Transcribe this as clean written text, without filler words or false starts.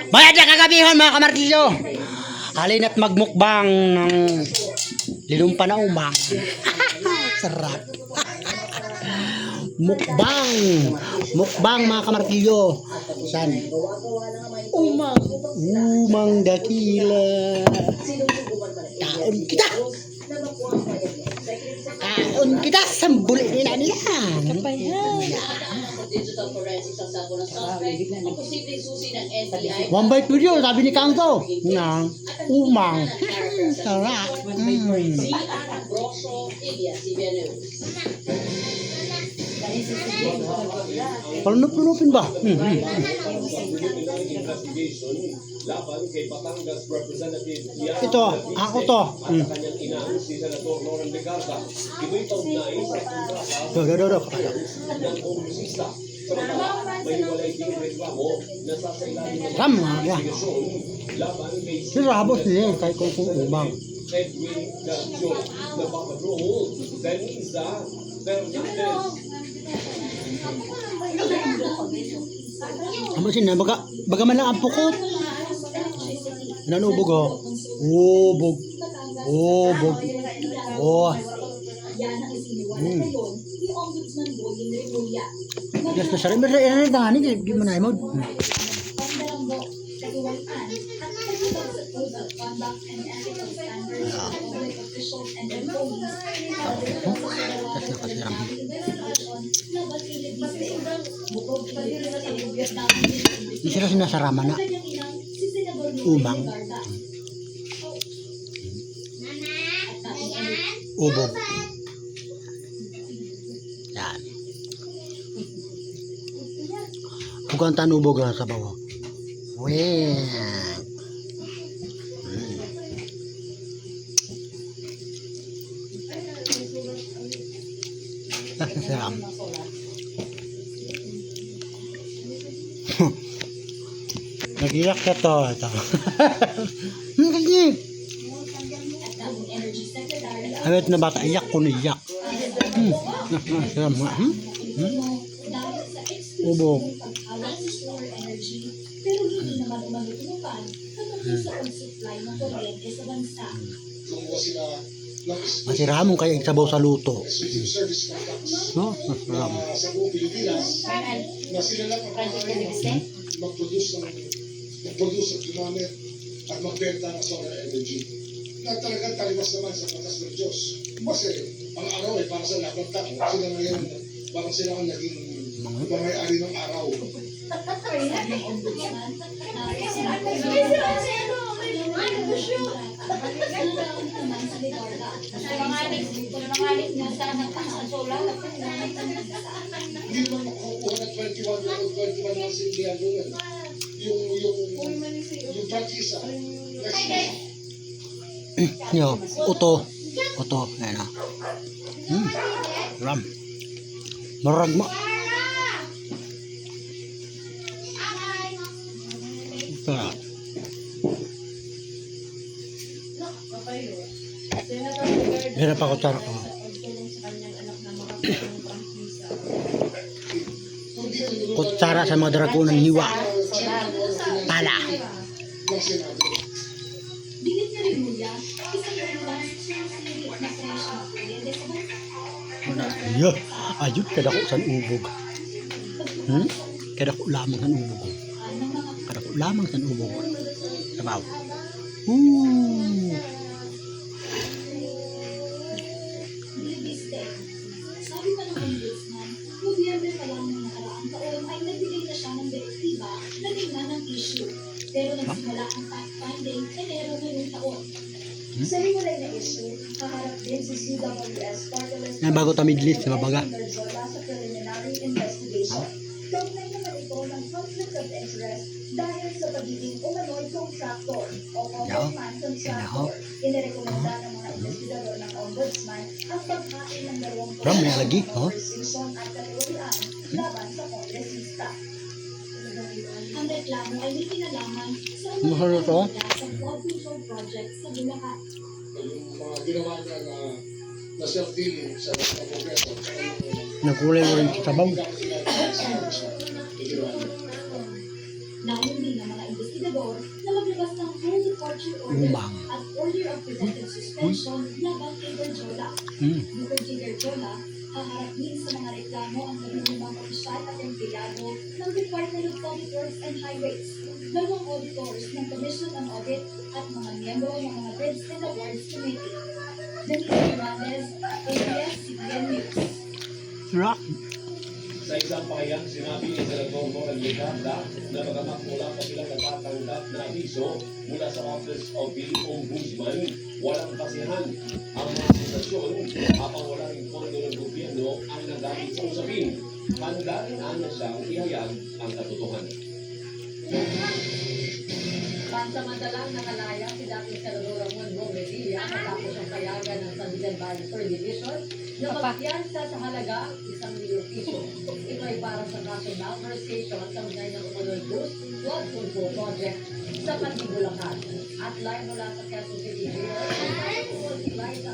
Bayad na kagabihon mga kamartilyo. Halina't magmukbang ng linumpa na umang. Sarap. Mukbang. Mukbang mga kamartilyo. San? Umang. Umang dakila. Taon kita. Taon kita. Sambuli nila nila. One bite video, sabi ni Kangto. Nang umang. Sarap. Palunup-lunupin ba? Ito, ako to. Do. Ram ya. Si Rabos niya kahit kung umang. Amo sin na baga man lang ang pukot. Nanubog oh. Ubog. Ubog. Oh. Yes, na sarap. Pero yan ang tangani. Di mo na imod. Di sila sinasarama na. Umang. Ubog. Yan. Bukan tanubog na sa bawah. Weh. Sarap. Nagiyak ka to. Ito. Awet na bata, iyak ko na iyak. Sarap nga. Ubog. Masira mo kaya isabaw sa luto. No? Masira mo. Sa buong Pilipinas, na sila lang ang mag-produce at gumamit at magbenta ng solar energy. Na talagang taliwas naman sa batas ng Diyos. Kasi ang araw ay para sa lahat ng tao. Sila ngayon, parang sila ang naging pamay-ari ng araw. Hindi naman makukuha ng 21 months in the doon. Yung practice Yo, uto. Ayan o. Ram. Marag mo. Sarap. Hirap ako taro ko. Kutsara sa mga dragonan hiwa. Pala. Yo, ayun kadako san ubog. Kadako lamang san ubog. Kadako lamang san ubog. Sabaw. Sabi pa ng ombudsman, Nobyembre pa lang ng nakaraang taon ay nagbigay na siya ng direktiba na tingnan ng issue. Pero nagsimula ang fact-finding Enero ngayong taon. Sa hiwalay na issue, kaharap din si CWS Partalist Yan bago tamidlis sa babaga. sa preliminary investigation. Kaugnay naman ito ng conflict of interest dahil sa pagiging umano'y contractor o ombudsman contractor. Inirekomenda ng mga investigador ng ombudsman ang paghain ng dalawang Ram, may lagi, oh. position at kategoriyaan laban sa kongresista. Ang reklamo ay may kinalaman sa Mahalo to? sa flood control project sa Bulacan. yung mga ginawa niya na self-dealing sa Kongreso. Nagkulay mo rin sa sabaw. Layon din ng mga investigador na maglabas ng full departure order Umang. at order of preventive suspension laban kay Berjola. Bukod kay Berjola, haharap din sa mga reklamo ang kabilang opisyal at empleyado ng Department of Public Works and Highways, dalawang auditors ng Commission on Audit at mga miyembro ng mga Bids and Awards Committee. Denise Hernandez, ABS-CBN News. Rock. Sa isang pahayag, sinabi ni Senador Coral Legarda na bagamat wala pa silang natatanggap na abiso mula sa Office of the Ombudsman, walang basihan ang mga sitwasyon habang walang informe ng gobyerno ang nagamit sa usapin. Handa rin anya siyang ihayag ang katotohanan. Pansamantalang nakalaya si dating Senador Ramon Revilla matapos ang payagan ng San Miguel Valley 3rd Division na magpiyansa sa halaga 1,000,000 piso. Ito ay para sa kaso malversation sa ugnay ng Umano'y Boost Flood Control Project sa Pandibulacan. At live mula sa Quezon City, Liza, Liza,